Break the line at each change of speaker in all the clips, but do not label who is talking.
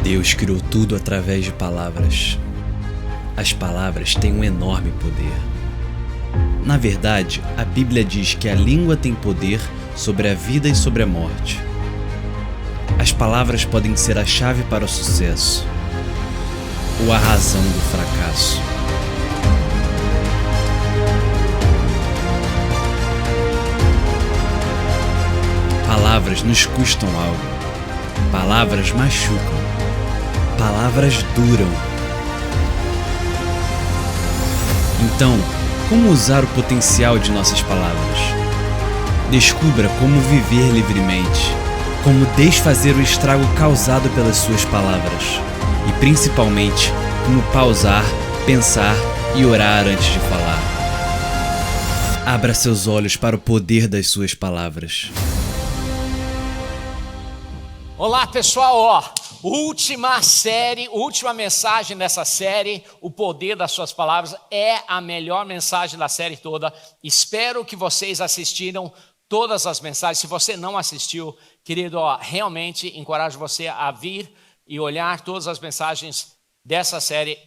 Deus criou tudo através de palavras. As palavras têm um enorme poder. Na verdade, a Bíblia diz que a língua tem poder sobre a vida e sobre a morte. As palavras podem ser a chave para o sucesso ou a razão do fracasso. Palavras nos custam algo. Palavras machucam. Palavras duram. Então, como usar o potencial de nossas palavras? Descubra como viver livremente, como desfazer o estrago causado pelas suas palavras e, principalmente, como pausar, pensar e orar antes de falar. Abra seus olhos para o poder das suas palavras.
Olá pessoal, última mensagem dessa série, o poder das suas palavras, é a melhor mensagem da série toda. Espero que vocês assistiram todas as mensagens. Se você não assistiu, querido, realmente encorajo você a vir e olhar todas as mensagens dessa série.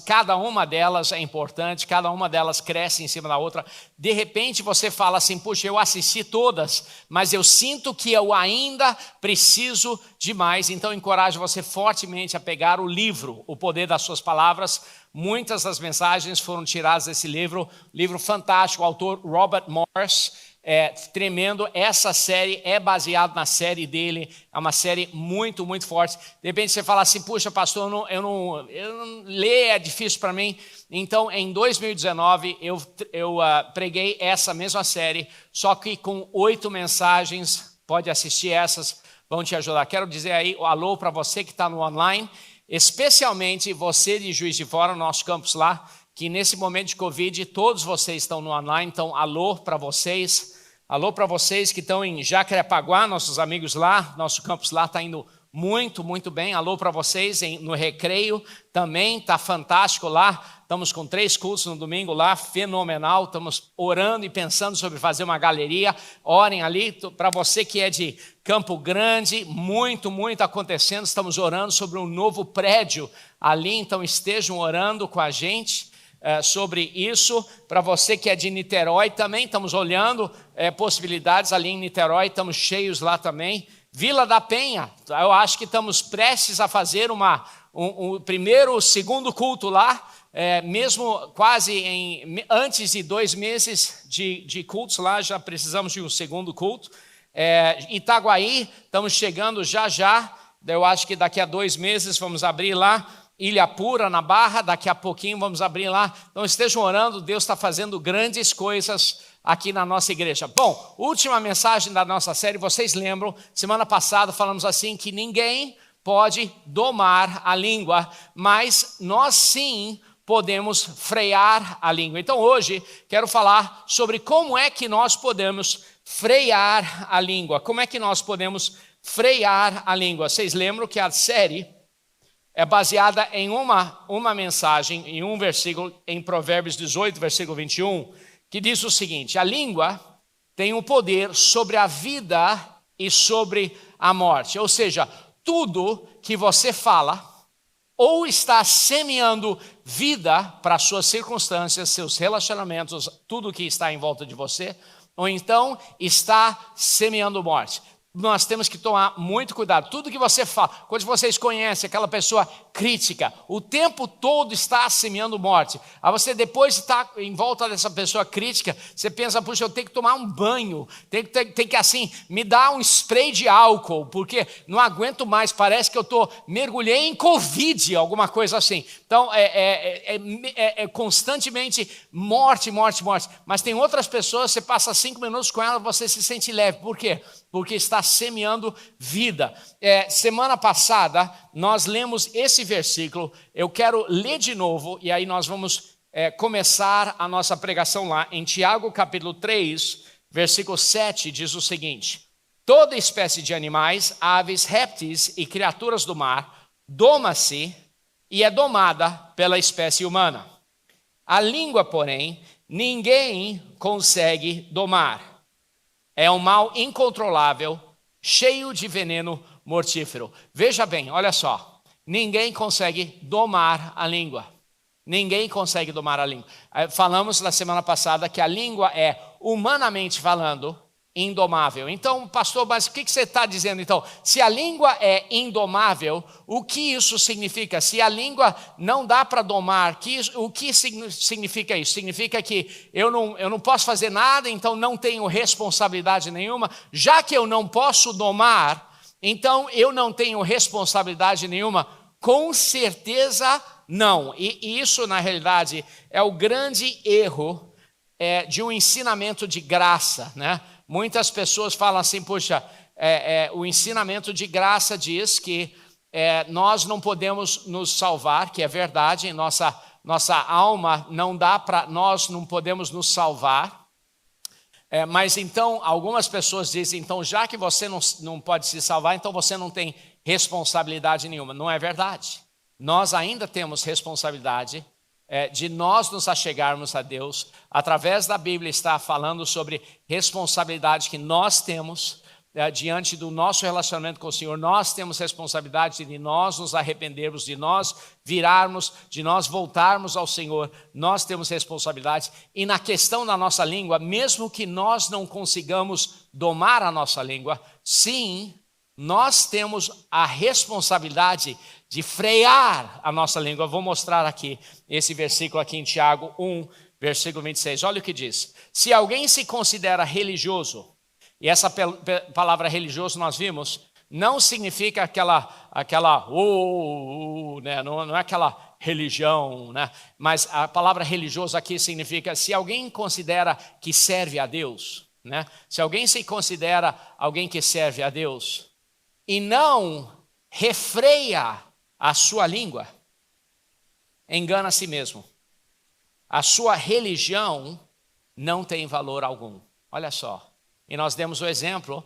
Cada uma delas é importante, cada uma delas cresce em cima da outra. De repente você fala assim, puxa, eu assisti todas, mas eu sinto que eu ainda preciso de mais. Então encorajo você fortemente a pegar o livro, O Poder das Suas Palavras. Muitas das mensagens foram tiradas desse livro fantástico, o autor Robert Morris. É tremendo, essa série é baseada na série dele, é uma série muito, muito forte. De repente você fala assim, puxa pastor, eu não ler é difícil para mim. Então em 2019 eu preguei essa mesma série, só que com 8 mensagens, pode assistir essas, vão te ajudar. Quero dizer aí, alô para você que está no online, especialmente você de Juiz de Fora, nosso campus lá, que nesse momento de Covid, todos vocês estão no online, então alô para vocês que estão em Jacarepaguá, nossos amigos lá, nosso campus lá está indo muito, muito bem, alô para vocês no Recreio, também está fantástico lá, estamos com 3 cultos no domingo lá, fenomenal, estamos orando e pensando sobre fazer uma galeria, orem ali, para você que é de Campo Grande, muito, muito acontecendo, estamos orando sobre um novo prédio ali, então estejam orando com a gente, sobre isso. Para você que é de Niterói também, estamos olhando possibilidades ali em Niterói, estamos cheios lá também. Vila da Penha, eu acho que estamos prestes a fazer o segundo culto lá, mesmo quase antes de 2 meses de cultos lá, já precisamos de um segundo culto. Itaguaí, estamos chegando já, eu acho que daqui a 2 meses vamos abrir lá. Ilha Pura, na Barra, daqui a pouquinho vamos abrir lá. Então estejam orando, Deus está fazendo grandes coisas aqui na nossa igreja. Bom, última mensagem da nossa série, vocês lembram, semana passada falamos assim, que ninguém pode domar a língua, mas nós sim podemos frear a língua. Então hoje quero falar sobre como é que nós podemos frear a língua. Como é que nós podemos frear a língua? Vocês lembram que a série é baseada em uma mensagem, em um versículo, em Provérbios 18, versículo 21, que diz o seguinte: a língua tem o poder sobre a vida e sobre a morte. Ou seja, tudo que você fala, ou está semeando vida para as suas circunstâncias, seus relacionamentos, tudo que está em volta de você, ou então está semeando morte. Nós temos que tomar muito cuidado. Tudo que você fala, quando vocês conhecem aquela pessoa crítica, o tempo todo está semeando morte. Aí você depois está em volta dessa pessoa crítica, você pensa, puxa, eu tenho que tomar um banho, tem que assim, me dar um spray de álcool, porque não aguento mais, parece que eu mergulhei em Covid, alguma coisa assim. Então, é constantemente morte. Mas tem outras pessoas, você passa 5 minutos com ela, você se sente leve. Por quê? Porque está semeando vida. Semana passada, nós lemos esse versículo, eu quero ler de novo, e aí nós vamos começar a nossa pregação lá, em Tiago capítulo 3, versículo 7, diz o seguinte: toda espécie de animais, aves, répteis e criaturas do mar, doma-se e é domada pela espécie humana. A língua, porém, ninguém consegue domar. É um mal incontrolável, cheio de veneno mortífero. Veja bem, olha só. ninguém consegue domar a língua. Ninguém consegue domar a língua. Falamos na semana passada que a língua é, humanamente falando, indomável. Então, pastor, mas o que você está dizendo então? Se a língua é indomável, o que isso significa? Se a língua não dá para domar, o que significa isso? Significa que eu não posso fazer nada, então não tenho responsabilidade nenhuma. Já que eu não posso domar, então eu não tenho responsabilidade nenhuma? Com certeza não. E isso, na realidade, é o grande erro de um ensinamento de graça, né? Muitas pessoas falam assim, puxa, o ensinamento de graça diz que nós não podemos nos salvar, que é verdade, nossa alma não dá para, nós não podemos nos salvar. Mas então, algumas pessoas dizem, então já que você não pode se salvar, então você não tem responsabilidade nenhuma. Não é verdade. Nós ainda temos responsabilidade de nós nos achegarmos a Deus. Através da Bíblia está falando sobre responsabilidade que nós temos diante do nosso relacionamento com o Senhor. Nós temos responsabilidade de nós nos arrependermos, de nós virarmos, de nós voltarmos ao Senhor. Nós temos responsabilidade. E na questão da nossa língua, mesmo que nós não consigamos domar a nossa língua, sim, nós temos a responsabilidade de frear a nossa língua. Eu vou mostrar aqui esse versículo aqui em Tiago 1, versículo 26. Olha o que diz. Se alguém se considera religioso, e essa palavra religioso nós vimos, não significa né? Não é aquela religião, né? Mas a palavra religioso aqui significa se alguém considera que serve a Deus, né? Se alguém se considera alguém que serve a Deus e não refreia a sua língua, engana a si mesmo. A sua religião não tem valor algum. Olha só. E nós demos o exemplo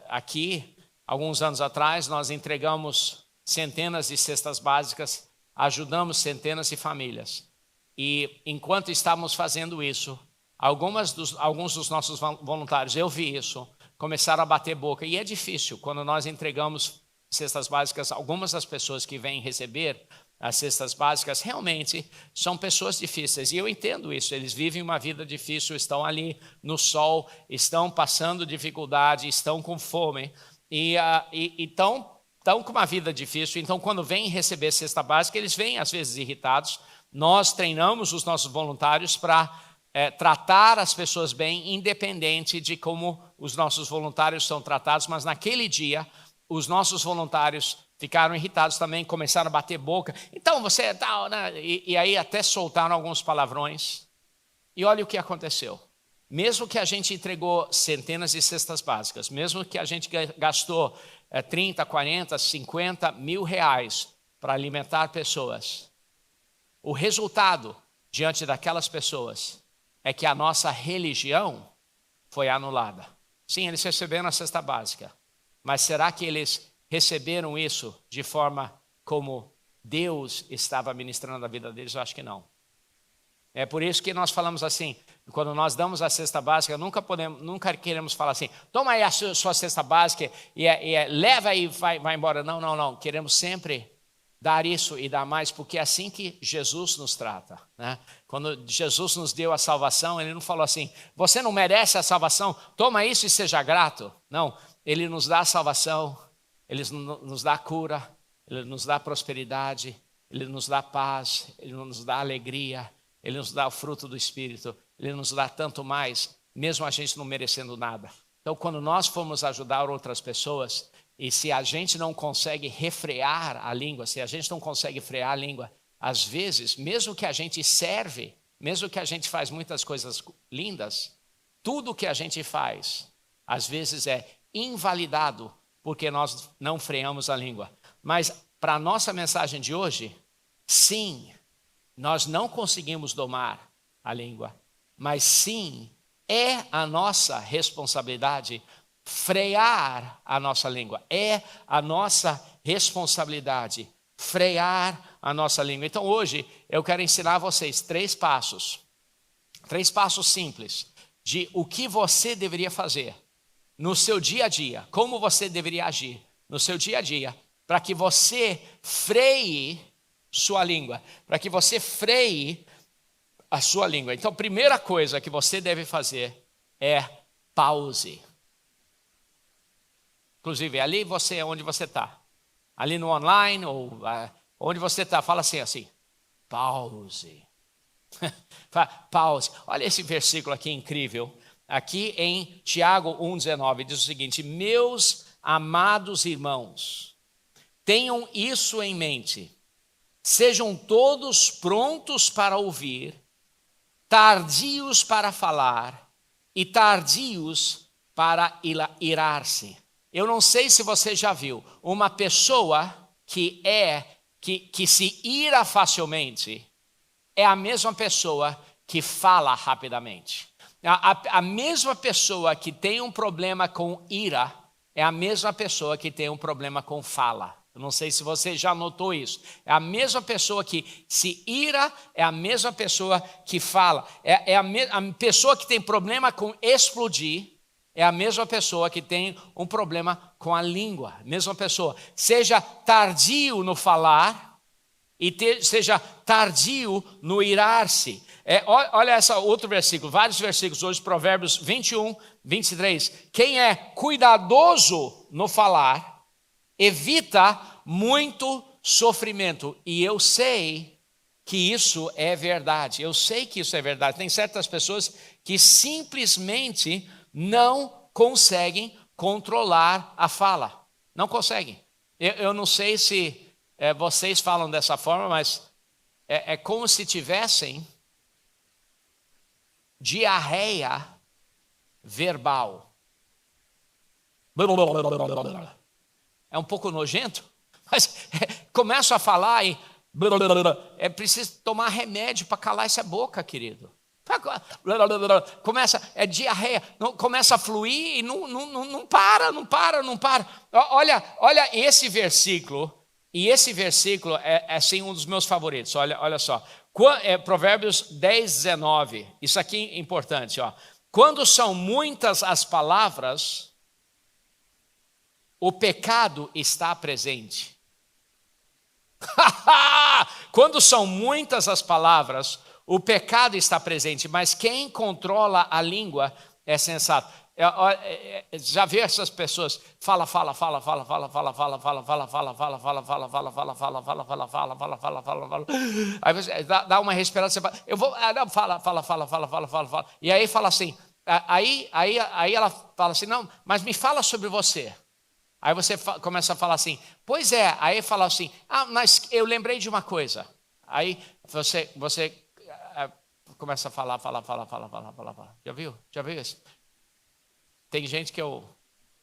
aqui, alguns anos atrás, nós entregamos centenas de cestas básicas, ajudamos centenas de famílias. E enquanto estávamos fazendo isso, alguns dos nossos voluntários, eu vi isso, começaram a bater boca. E é difícil, quando nós entregamos cestas básicas, algumas das pessoas que vêm receber as cestas básicas realmente são pessoas difíceis. E eu entendo isso, eles vivem uma vida difícil, estão ali no sol, estão passando dificuldade, estão com fome e estão com uma vida difícil. Então, quando vêm receber cesta básica, eles vêm às vezes irritados. Nós treinamos os nossos voluntários para tratar as pessoas bem, independente de como os nossos voluntários são tratados, mas naquele dia os nossos voluntários ficaram irritados também, começaram a bater boca. Então você é tal, né? E aí até soltaram alguns palavrões. E olha o que aconteceu. Mesmo que a gente entregou centenas de cestas básicas, mesmo que a gente gastou 30, 40, 50 mil reais para alimentar pessoas, o resultado diante daquelas pessoas é que a nossa religião foi anulada. Sim, eles receberam a cesta básica, mas será que eles receberam isso de forma como Deus estava ministrando a vida deles? Eu acho que não. É por isso que nós falamos assim, quando nós damos a cesta básica, nunca queremos falar assim, toma aí a sua cesta básica e leva e vai embora. Não. Queremos sempre dar isso e dar mais, porque é assim que Jesus nos trata, né? Quando Jesus nos deu a salvação, Ele não falou assim, você não merece a salvação, toma isso e seja grato. Não, Ele nos dá a salvação, Ele nos dá cura, Ele nos dá prosperidade, Ele nos dá paz, Ele nos dá alegria, Ele nos dá o fruto do Espírito, Ele nos dá tanto mais, mesmo a gente não merecendo nada. Então, quando nós formos ajudar outras pessoas, e se a gente não consegue refrear a língua, se a gente não consegue frear a língua, às vezes, mesmo que a gente serve, mesmo que a gente faz muitas coisas lindas, tudo que a gente faz, às vezes é invalidado, porque nós não freamos a língua. Mas para a nossa mensagem de hoje, sim, nós não conseguimos domar a língua, mas sim, é a nossa responsabilidade frear a nossa língua. É a nossa responsabilidade frear a nossa língua. Então hoje eu quero ensinar a vocês 3 passos simples de o que você deveria fazer no seu dia a dia, como você deveria agir no seu dia a dia para que você freie sua língua, para que você freie a sua língua. Então, a primeira coisa que você deve fazer é pause. Inclusive, ali onde você está, ali no online ou onde você está, fala assim, pause. Pause. Olha esse versículo aqui incrível. Aqui em Tiago 1,19 diz o seguinte: meus amados irmãos, tenham isso em mente. Sejam todos prontos para ouvir, tardios para falar e tardios para irar-se. Eu não sei se você já viu uma pessoa que se ira facilmente, é a mesma pessoa que fala rapidamente. A mesma pessoa que tem um problema com ira é a mesma pessoa que tem um problema com fala. Eu não sei se você já notou isso. É a mesma pessoa que se ira, é a mesma pessoa que fala. A pessoa que tem problema com explodir, é a mesma pessoa que tem um problema com a língua. Mesma pessoa. Seja tardio no falar e seja tardio no irar-se. Olha esse outro versículo, vários versículos hoje, Provérbios 21, 23. Quem é cuidadoso no falar, evita muito sofrimento. E eu sei que isso é verdade. Eu sei que isso é verdade. Tem certas pessoas que simplesmente não conseguem controlar a fala. Não conseguem. Eu não sei se vocês falam dessa forma, mas é como se tivessem diarreia verbal. É um pouco nojento, mas começo a falar e é preciso tomar remédio para calar essa boca, querido. Começa, diarreia, começa a fluir e não para. Olha esse versículo, e esse versículo é assim, um dos meus favoritos. Olha só, Provérbios 10, 19, isso aqui é importante. Quando são muitas as palavras, o pecado está presente. Quando são muitas as palavras, o pecado está presente, mas quem controla a língua é sensato. Já vê essas pessoas, fala. Aí você dá uma respiração, você fala, eu vou, fala. E aí fala assim, aí ela fala assim, não, mas me fala sobre você. Aí você começa a falar assim, pois é, aí fala assim, mas eu lembrei de uma coisa. Aí você começa a falar. Já viu isso? Tem gente que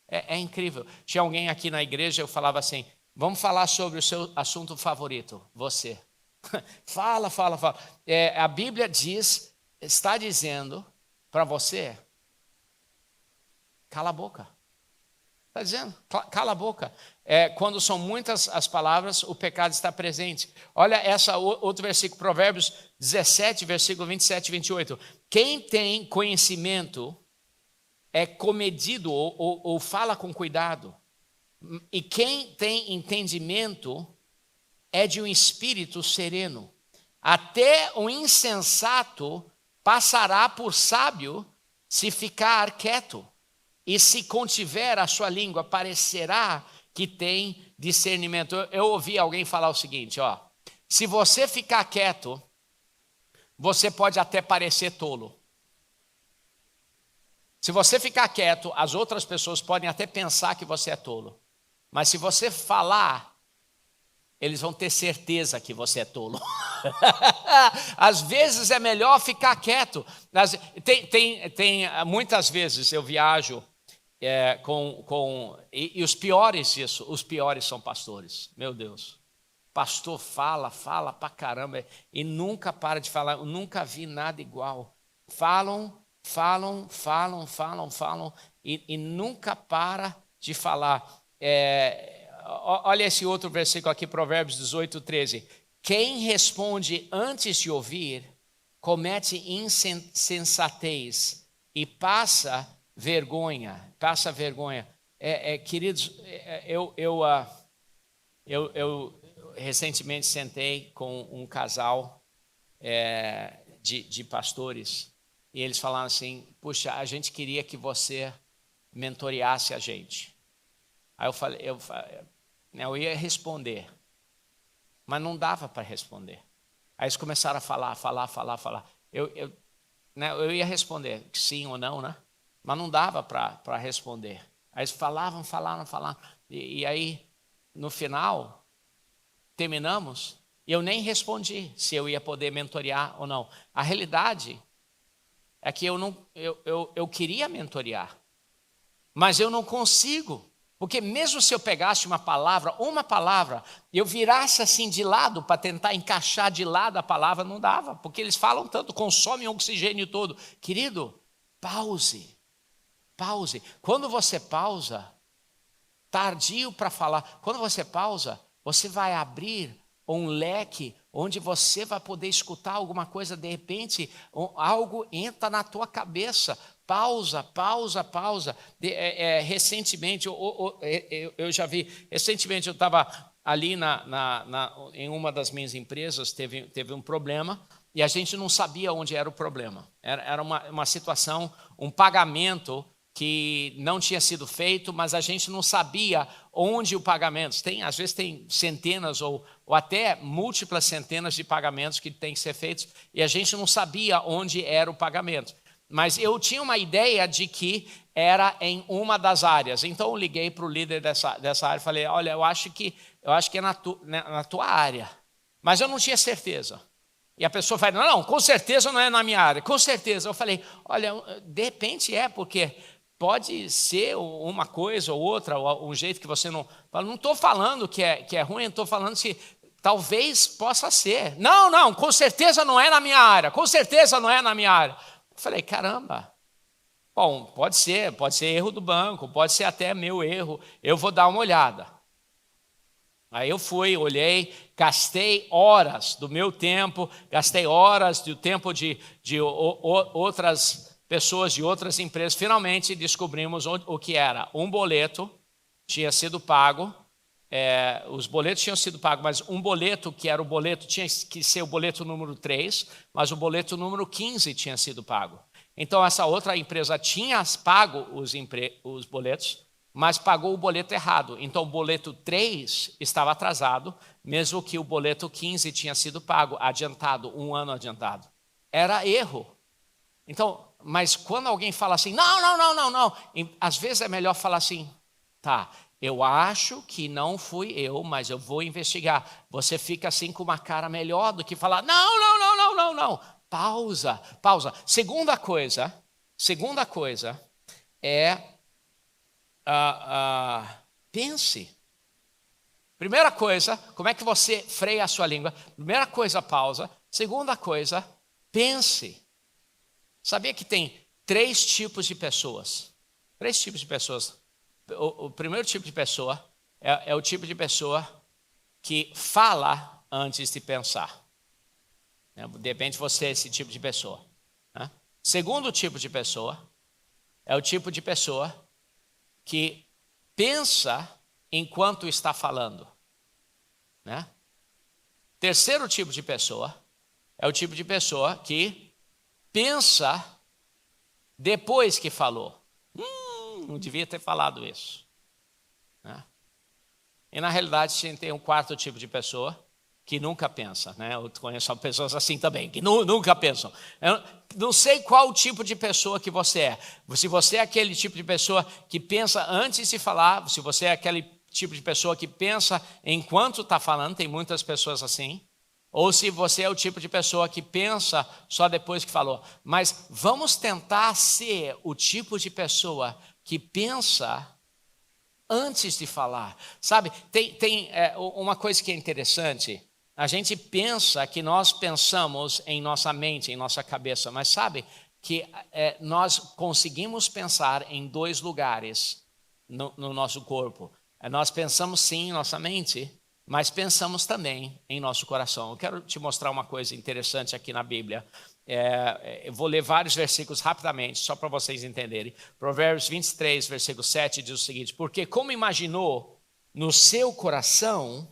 é incrível. Tinha alguém aqui na igreja, eu falava assim, vamos falar sobre o seu assunto favorito, você. Fala. A Bíblia está dizendo para você, cala a boca. Está dizendo, cala a boca. Quando são muitas as palavras, o pecado está presente. Olha outro versículo, Provérbios 17, versículo 27 e 28. Quem tem conhecimento é comedido ou fala com cuidado. E quem tem entendimento é de um espírito sereno. Até o insensato passará por sábio se ficar quieto. E se contiver a sua língua, parecerá que tem discernimento. Eu ouvi alguém falar o seguinte, se você ficar quieto, você pode até parecer tolo. Se você ficar quieto, as outras pessoas podem até pensar que você é tolo. Mas se você falar, eles vão ter certeza que você é tolo. Às vezes é melhor ficar quieto. Tem muitas vezes eu viajo e os piores disso, os piores são pastores. Meu Deus. Pastor fala pra caramba e nunca para de falar. Eu nunca vi nada igual. Falam e nunca para de falar. Olha esse outro versículo aqui, Provérbios 18, 13. Quem responde antes de ouvir, comete insensatez e passa vergonha. Queridos, Eu recentemente sentei com um casal de pastores e eles falaram assim, puxa, a gente queria que você mentoreasse a gente. Aí eu ia responder, mas não dava para responder. Aí eles começaram a falar. Eu ia responder sim ou não, né? Mas não dava para responder. Aí eles falavam. E aí, no final, terminamos, e eu nem respondi se eu ia poder mentorear ou não. A realidade é que eu queria mentorear, mas eu não consigo. Porque mesmo se eu pegasse uma palavra, eu virasse assim de lado para tentar encaixar de lado a palavra, não dava. Porque eles falam tanto, consomem o oxigênio todo. Querido, pause. Quando você pausa, tardio para falar, quando você pausa, você vai abrir um leque onde você vai poder escutar alguma coisa, de repente, algo entra na tua cabeça. Pausa. Recentemente, eu já vi, eu estava ali em uma das minhas empresas, teve um problema, e a gente não sabia onde era o problema. Era uma situação, um pagamento que não tinha sido feito, mas a gente não sabia onde o pagamento. Às vezes tem centenas ou até múltiplas centenas de pagamentos que têm que ser feitos, e a gente não sabia onde era o pagamento. Mas eu tinha uma ideia de que era em uma das áreas. Então eu liguei para o líder dessa área e falei, olha, eu acho que é na tua área. Mas eu não tinha certeza. E a pessoa falou, não, com certeza não é na minha área. Com certeza. Eu falei, olha, de repente porque pode ser uma coisa ou outra, ou um jeito que você não... Não estou falando que é ruim, estou falando se talvez possa ser. Não, com certeza não é na minha área. Com certeza não é na minha área. Eu falei, caramba, bom, pode ser erro do banco, pode ser até meu erro, eu vou dar uma olhada. Aí eu fui, olhei, gastei horas do meu tempo, gastei horas do tempo de outras pessoas, de outras empresas. Finalmente descobrimos o que era. Um boleto tinha sido pago, os boletos tinham sido pagos, mas um boleto que era o boleto, tinha que ser o boleto número 3, mas o boleto número 15 tinha sido pago. Então essa outra empresa tinha pago os boletos, mas pagou o boleto errado. Então o boleto 3 estava atrasado, mesmo que o boleto 15 tinha sido pago, adiantado, 1 ano adiantado. Era erro. Então, mas quando alguém fala assim, não, às vezes é melhor falar assim, tá, eu acho que não fui eu, mas eu vou investigar. Você fica assim com uma cara melhor do que falar, não. Pausa. Segunda coisa é pense. Primeira coisa, como é que você freia a sua língua? Primeira coisa, pausa. Segunda coisa, pense. Sabia que tem 3 tipos de pessoas? 3 tipos de pessoas. O primeiro tipo de pessoa é o tipo de pessoa que fala antes de pensar. De repente você é esse tipo de pessoa. Segundo tipo de pessoa é o tipo de pessoa que pensa enquanto está falando. Terceiro tipo de pessoa é o tipo de pessoa que pensa depois que falou. Não devia ter falado isso. E na realidade a gente tem um quarto tipo de pessoa que nunca pensa. Eu conheço pessoas assim também, que nunca pensam. Eu não sei qual tipo de pessoa que você é. Se você é aquele tipo de pessoa que pensa antes de falar, se você é aquele tipo de pessoa que pensa enquanto está falando, tem muitas pessoas assim. Ou se você é o tipo de pessoa que pensa só depois que falou. Mas vamos tentar ser o tipo de pessoa que pensa antes de falar. Sabe, tem uma coisa que é interessante. A gente pensa que nós pensamos em nossa mente, em nossa cabeça. Mas sabe que nós conseguimos pensar em 2 lugares no nosso corpo. Nós pensamos sim em nossa mente, mas pensamos também em nosso coração. Eu quero te mostrar uma coisa interessante aqui na Bíblia. Eu vou ler vários versículos rapidamente, só para vocês entenderem. Provérbios 23, versículo 7 diz o seguinte: porque como imaginou no seu coração,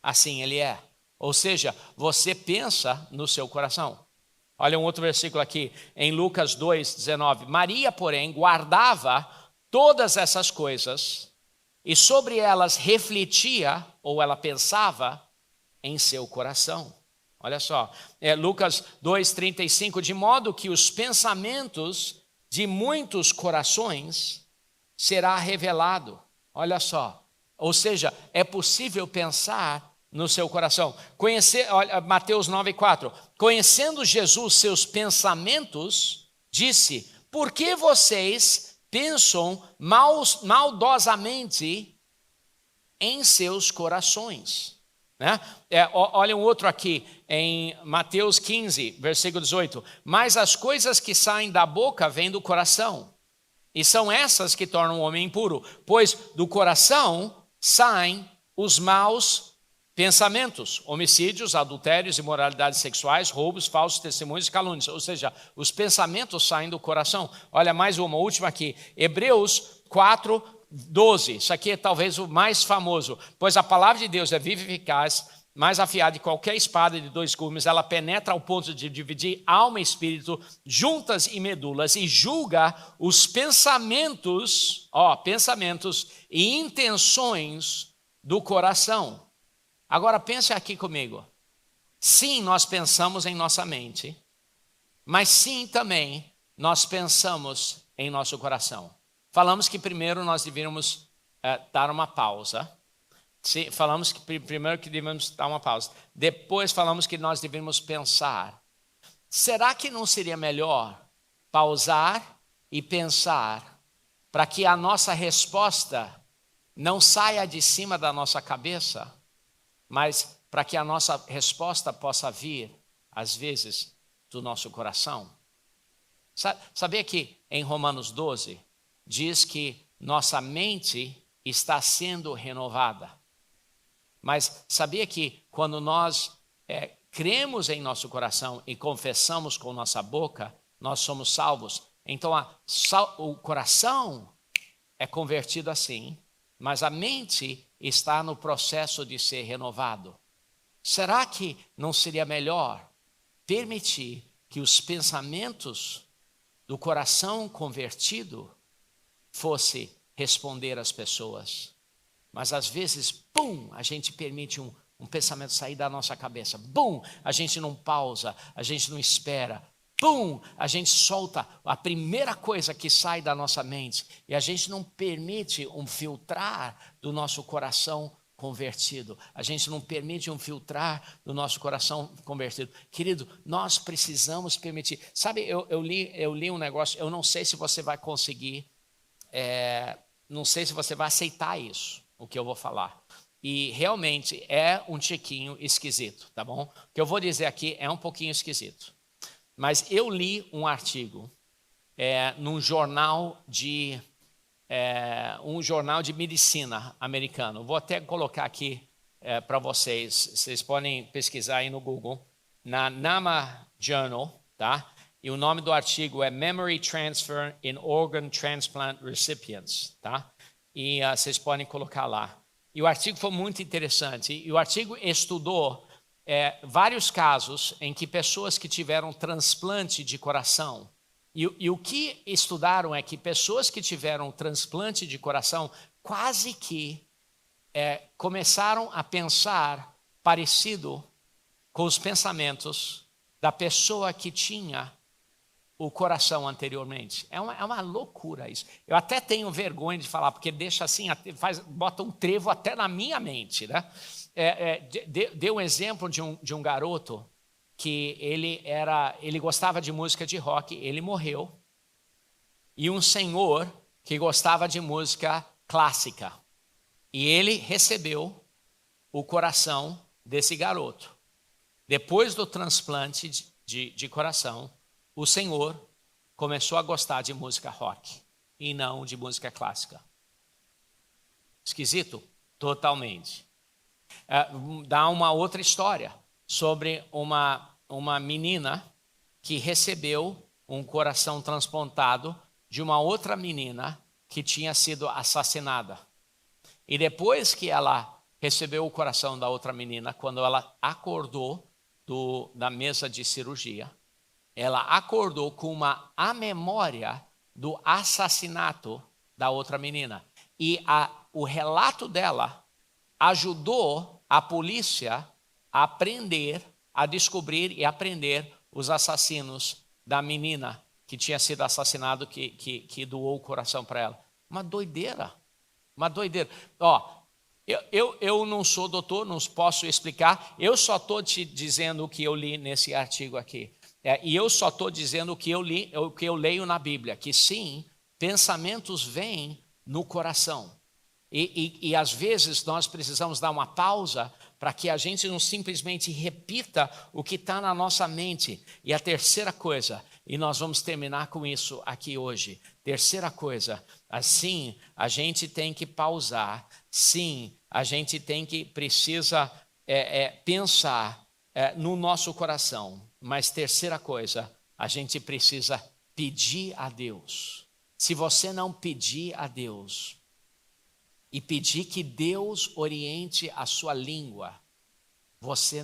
assim ele é. Ou seja, você pensa no seu coração. Olha um outro versículo aqui, em Lucas 2:19. Maria, porém, guardava todas essas coisas e sobre elas refletia, ou ela pensava, em seu coração. Olha só, Lucas 2:35, de modo que os pensamentos de muitos corações será revelado. Olha só, ou seja, é possível pensar no seu coração. Olha, Mateus 9:4, conhecendo Jesus seus pensamentos, disse, por que vocês pensam maldosamente em seus corações? Né? Olha um outro aqui, em Mateus 15, versículo 18. Mas as coisas que saem da boca vêm do coração, e são essas que tornam o homem impuro, pois do coração saem os maus pensamentos, homicídios, adultérios, imoralidades sexuais, roubos, falsos testemunhos e calúnias. Ou seja, os pensamentos saem do coração. Olha mais uma última aqui, Hebreus 4:12, isso aqui é talvez o mais famoso. Pois a palavra de Deus é viva e eficaz, mais afiada de qualquer espada de dois gumes, ela penetra ao ponto de dividir alma e espírito, juntas e medulas, e julga os pensamentos e intenções do coração. Agora pense aqui comigo. Sim, nós pensamos em nossa mente, mas sim também nós pensamos em nosso coração. Falamos que primeiro nós deveríamos dar uma pausa. Falamos que primeiro que deveríamos dar uma pausa. Depois falamos que nós deveríamos pensar. Será que não seria melhor pausar e pensar para que a nossa resposta não saia de cima da nossa cabeça, mas para que a nossa resposta possa vir, às vezes, do nosso coração? Sabia que em Romanos 12 diz que nossa mente está sendo renovada? Mas sabia que quando nós cremos em nosso coração e confessamos com nossa boca, nós somos salvos? Então o coração é convertido assim, mas a mente está no processo de ser renovado. Será que não seria melhor permitir que os pensamentos do coração convertido fosse responder às pessoas? Mas às vezes, a gente permite um pensamento sair da nossa cabeça. A gente não pausa, a gente não espera. A gente solta a primeira coisa que sai da nossa mente. E a gente não permite um filtrar do nosso coração convertido. A gente não permite um filtrar do nosso coração convertido. Querido, nós precisamos permitir. Sabe, eu li um negócio, eu não sei se você vai conseguir, não sei se você vai aceitar isso, o que eu vou falar. E realmente é um tiquinho esquisito, tá bom? O que eu vou dizer aqui é um pouquinho esquisito. Mas eu li um artigo num jornal de medicina americano. Vou até colocar aqui para vocês. Vocês podem pesquisar aí no Google, na NAMA Journal, tá? E o nome do artigo é Memory Transfer in Organ Transplant Recipients, tá? E vocês podem colocar lá. E o artigo foi muito interessante. E o artigo estudou vários casos em que pessoas que tiveram transplante de coração, e o que estudaram é que pessoas que tiveram transplante de coração quase que começaram a pensar parecido com os pensamentos da pessoa que tinha o coração anteriormente. É uma loucura isso. Eu até tenho vergonha de falar, porque deixa assim, bota um trevo até na minha mente, né? Deu um exemplo de um garoto que ele gostava de música de rock, ele morreu, e um senhor que gostava de música clássica, e ele recebeu o coração desse garoto. Depois do transplante de coração, o senhor começou a gostar de música rock e não de música clássica. Esquisito? Totalmente. Dá uma outra história sobre uma menina que recebeu um coração transplantado de uma outra menina que tinha sido assassinada. E depois que ela recebeu o coração da outra menina quando ela acordou da mesa de cirurgia. Ela acordou com a memória do assassinato da outra menina. E o relato dela ajudou a polícia a prender, a descobrir e a prender os assassinos da menina que tinha sido assassinado, que doou o coração para ela. Uma doideira. Eu não sou doutor, não posso explicar. Eu só estou te dizendo o que eu li nesse artigo aqui. E eu só estou dizendo o que eu leio na Bíblia. Que sim, pensamentos vêm no coração. E às vezes nós precisamos dar uma pausa para que a gente não simplesmente repita o que está na nossa mente. E a terceira coisa, e nós vamos terminar com isso aqui hoje. Terceira coisa, assim a gente tem que pausar. Sim, a gente precisa pensar no nosso coração. Mas terceira coisa, a gente precisa pedir a Deus. Se você não pedir a Deus e pedir que Deus oriente a sua língua, você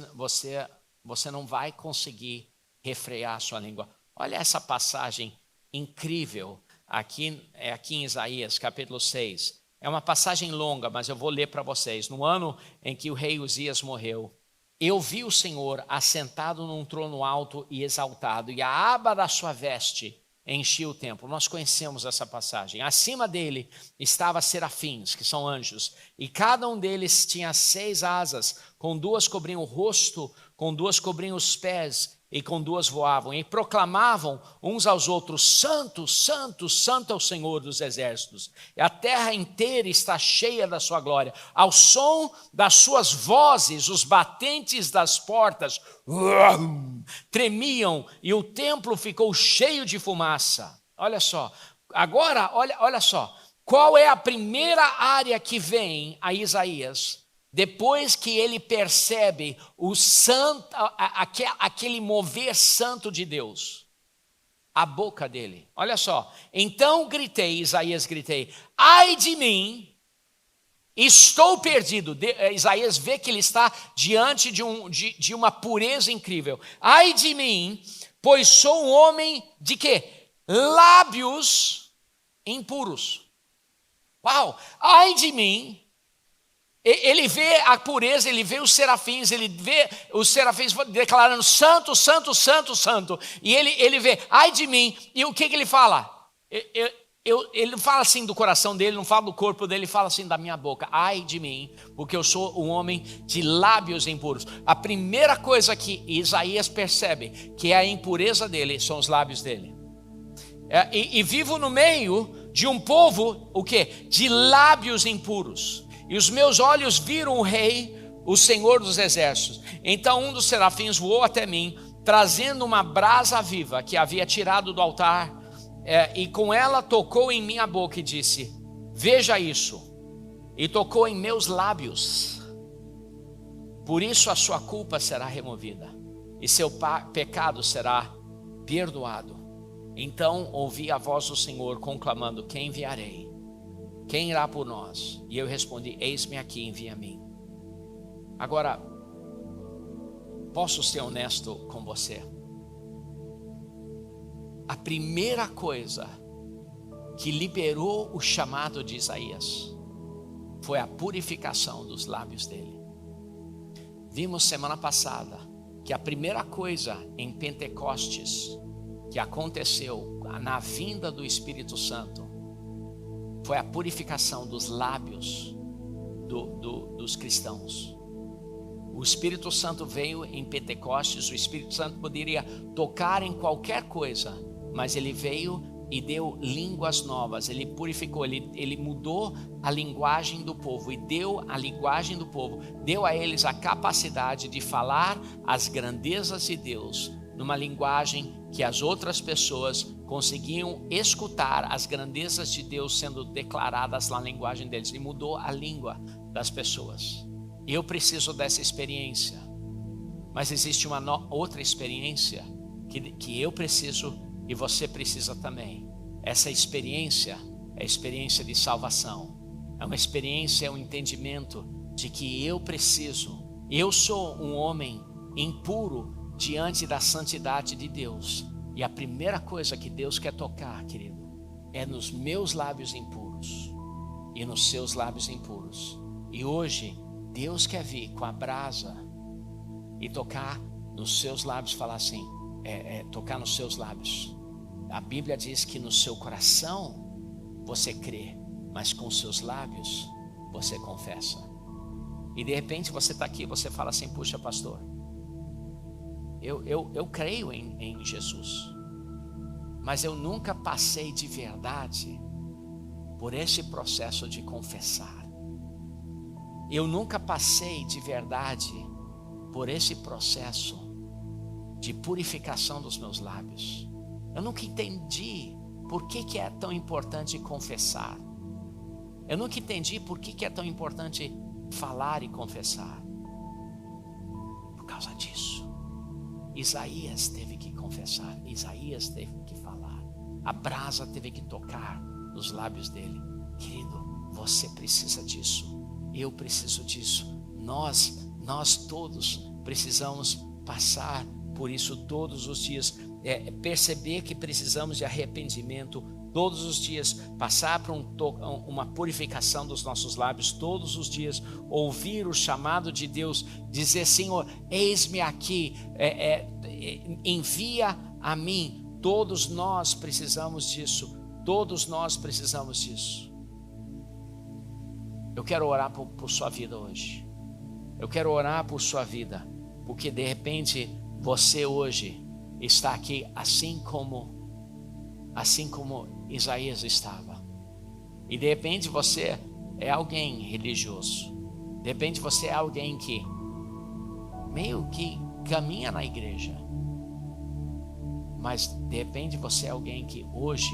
não vai conseguir refrear a sua língua. Olha essa passagem incrível aqui em Isaías, capítulo 6. É uma passagem longa, mas eu vou ler para vocês. No ano em que o rei Uzias morreu, eu vi o Senhor assentado num trono alto e exaltado, e a aba da sua veste enchia o templo. Nós conhecemos essa passagem. Acima dele estavam serafins, que são anjos, e cada um deles tinha 6 asas, com 2 cobriam o rosto, com 2 cobriam os pés, e com 2 voavam, e proclamavam uns aos outros: Santo, Santo, Santo é o Senhor dos exércitos, e a terra inteira está cheia da sua glória. Ao som das suas vozes, os batentes das portas tremiam, e o templo ficou cheio de fumaça. Olha só, agora, olha só, qual é a primeira área que vem a Isaías depois que ele percebe o santo, aquele mover santo de Deus? A boca dele. Olha só. Então Isaías gritei: ai de mim, estou perdido. Isaías vê que ele está diante de uma pureza incrível. Ai de mim, pois sou um homem de quê? Lábios impuros. Uau! Ai de mim. Ele vê a pureza, ele vê os serafins declarando santo, santo, santo, santo. E ele vê, ai de mim. E o que ele fala? Ele não fala assim do coração dele, não fala do corpo dele, ele fala assim da minha boca. Ai de mim, porque eu sou um homem de lábios impuros. A primeira coisa que Isaías percebe que é a impureza dele são os lábios dele. E vivo no meio de um povo, o quê? De lábios impuros. E os meus olhos viram o rei, o Senhor dos exércitos. Então um dos serafins voou até mim, trazendo uma brasa viva que havia tirado do altar, e com ela tocou em minha boca e disse: veja isso. E tocou em meus lábios. Por isso a sua culpa será removida, e seu pecado será perdoado. Então ouvi a voz do Senhor conclamando: quem enviarei? Quem irá por nós? E eu respondi: eis-me aqui, envia a mim. Agora, posso ser honesto com você? A primeira coisa que liberou o chamado de Isaías foi a purificação dos lábios dele. Vimos semana passada que a primeira coisa em Pentecostes que aconteceu na vinda do Espírito Santo foi a purificação dos lábios dos cristãos. O Espírito Santo veio em Pentecostes. O Espírito Santo poderia tocar em qualquer coisa, mas ele veio e deu línguas novas. Ele purificou, ele mudou a linguagem do povo e deu a linguagem do povo, deu a eles a capacidade de falar as grandezas de Deus numa linguagem que as outras pessoas conseguiam escutar as grandezas de Deus sendo declaradas na linguagem deles. E mudou a língua das pessoas. Eu preciso dessa experiência, mas existe uma outra experiência que eu preciso e você precisa também. Essa experiência é a experiência de salvação. É uma experiência, é um entendimento de que eu sou um homem impuro diante da santidade de Deus. E a primeira coisa que Deus quer tocar, querido, é nos meus lábios impuros e nos seus lábios impuros. E hoje Deus quer vir com a brasa e tocar nos seus lábios, falar assim, tocar nos seus lábios. A Bíblia diz que no seu coração você crê, mas com os seus lábios você confessa. E de repente você está aqui, você fala assim, puxa pastor, eu creio em Jesus, mas eu nunca passei de verdade por esse processo de confessar. Eu nunca passei de verdade por esse processo de purificação dos meus lábios. Eu nunca entendi por que é tão importante confessar. Eu nunca entendi por que é tão importante falar e confessar. Por causa disso, Isaías teve que confessar, Isaías teve que falar, a brasa teve que tocar nos lábios dele. Querido, você precisa disso, eu preciso disso, nós todos precisamos passar por isso todos os dias, perceber que precisamos de arrependimento todos os dias, passar por uma purificação dos nossos lábios todos os dias, ouvir o chamado de Deus, dizer, Senhor, eis-me aqui, envia a mim. Todos nós precisamos disso, todos nós precisamos disso. Eu quero orar por sua vida hoje, eu quero orar por sua vida, porque de repente você hoje está aqui assim como Isaías estava. E de repente você é alguém religioso. De repente você é alguém que meio que caminha na igreja. Mas de repente você é alguém que hoje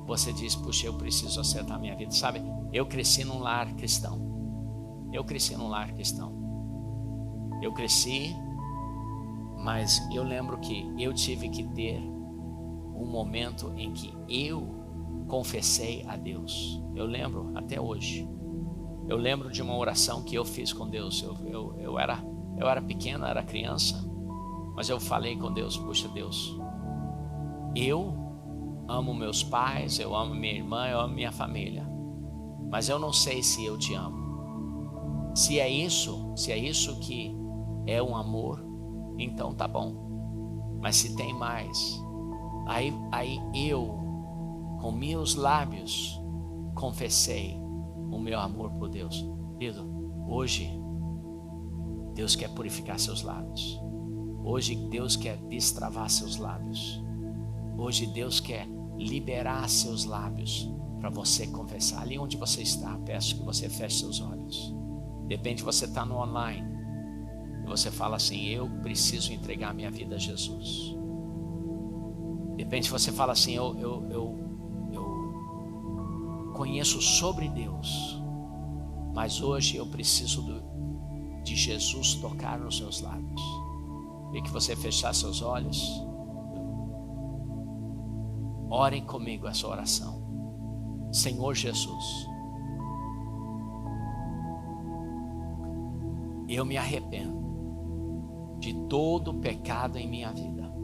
você diz, puxa, eu preciso acertar minha vida. Sabe, eu cresci num lar cristão. Eu cresci, mas eu lembro que eu tive que ter um momento em que eu confessei a Deus. Eu lembro até hoje. Eu lembro de uma oração que eu fiz com Deus. Eu era pequeno, era criança, mas eu falei com Deus, puxa Deus, eu amo meus pais, eu amo minha irmã, eu amo minha família, mas eu não sei se eu te amo. Se é isso que é um amor, então tá bom. Mas se tem mais, aí eu, com meus lábios, confessei o meu amor por Deus. Querido, hoje Deus quer purificar seus lábios. Hoje Deus quer destravar seus lábios. Hoje Deus quer liberar seus lábios para você confessar. Ali onde você está, peço que você feche seus olhos. De repente você está no online e você fala assim, eu preciso entregar minha vida a Jesus. De repente você fala assim, eu conheço sobre Deus, mas hoje eu preciso de Jesus tocar nos seus lábios. E que você fechar seus olhos. Orem comigo essa oração. Senhor Jesus, eu me arrependo de todo pecado em minha vida.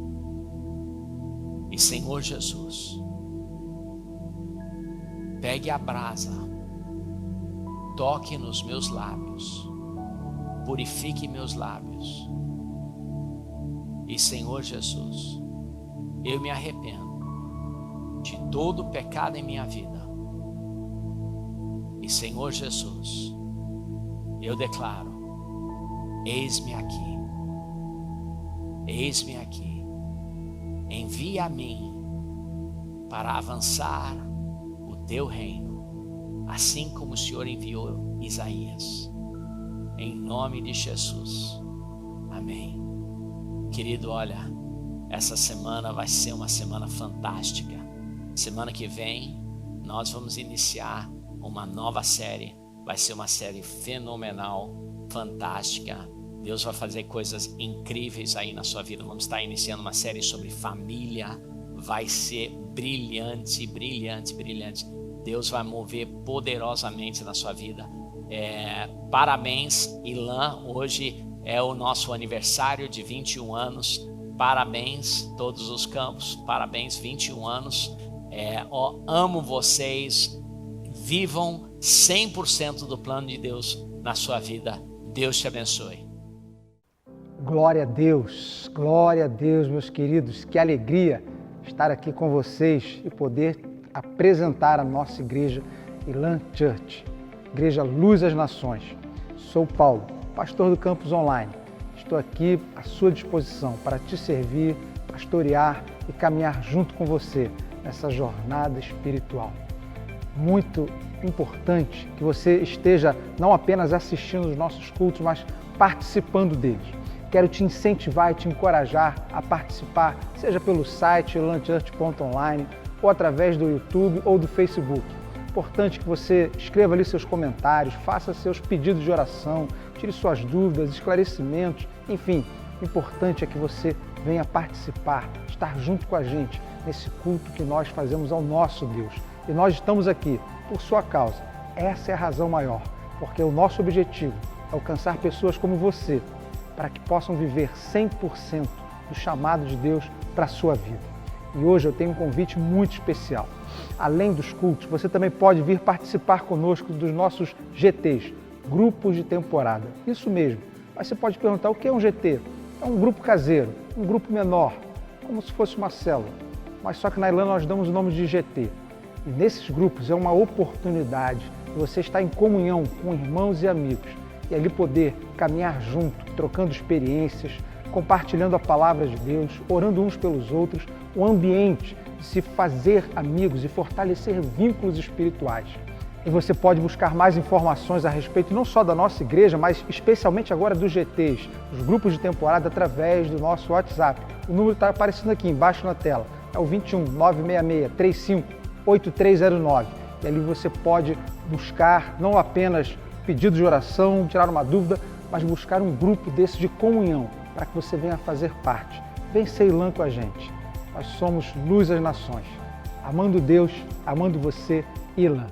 E Senhor Jesus, pegue a brasa, toque nos meus lábios, purifique meus lábios. E Senhor Jesus, eu me arrependo de todo pecado em minha vida. E Senhor Jesus, eu declaro, eis-me aqui, envia a mim para avançar o teu reino, assim como o Senhor enviou Isaías, em nome de Jesus, amém. Querido, olha, essa semana vai ser uma semana fantástica. Semana que vem nós vamos iniciar uma nova série. Vai ser uma série fenomenal, fantástica. Deus vai fazer coisas incríveis aí na sua vida. Vamos estar iniciando uma série sobre família. Vai ser brilhante, brilhante, brilhante. Deus vai mover poderosamente na sua vida. Parabéns, Ilan, hoje é o nosso aniversário de 21 anos. Parabéns, todos os campos, parabéns, 21 anos. Amo vocês, vivam 100% do plano de Deus na sua vida. Deus te abençoe.
Glória a Deus, meus queridos. Que alegria estar aqui com vocês e poder apresentar a nossa igreja Ilan Church, Igreja Luz às Nações. Sou Paulo, pastor do Campus Online. Estou aqui à sua disposição para te servir, pastorear e caminhar junto com você nessa jornada espiritual. Muito importante que você esteja não apenas assistindo os nossos cultos, mas participando deles. Quero te incentivar e te encorajar a participar, seja pelo site ilanchurch.online ou através do YouTube ou do Facebook. Importante que você escreva ali seus comentários, faça seus pedidos de oração, tire suas dúvidas, esclarecimentos, enfim. O importante é que você venha participar, estar junto com a gente nesse culto que nós fazemos ao nosso Deus. E nós estamos aqui por sua causa. Essa é a razão maior, porque o nosso objetivo é alcançar pessoas como você, para que possam viver 100% do chamado de Deus para a sua vida. E hoje eu tenho um convite muito especial. Além dos cultos, você também pode vir participar conosco dos nossos GTs, grupos de temporada. Isso mesmo. Mas você pode perguntar, o que é um GT? É um grupo caseiro, um grupo menor, como se fosse uma célula. Mas só que na Ilan nós damos o nome de GT. E nesses grupos é uma oportunidade de você estar em comunhão com irmãos e amigos e ali poder caminhar junto, trocando experiências, compartilhando a palavra de Deus, orando uns pelos outros, um ambiente de se fazer amigos e fortalecer vínculos espirituais. E você pode buscar mais informações a respeito não só da nossa igreja, mas especialmente agora dos GTs, os grupos de temporada, através do nosso WhatsApp. O número está aparecendo aqui embaixo na tela, é o 21 966 35 8309. E ali você pode buscar não apenas pedidos de oração, tirar uma dúvida, mas buscar um grupo desse de comunhão, para que você venha fazer parte. Vem ser Ilan com a gente. Nós somos Luz às Nações. Amando Deus, amando você, Ilan.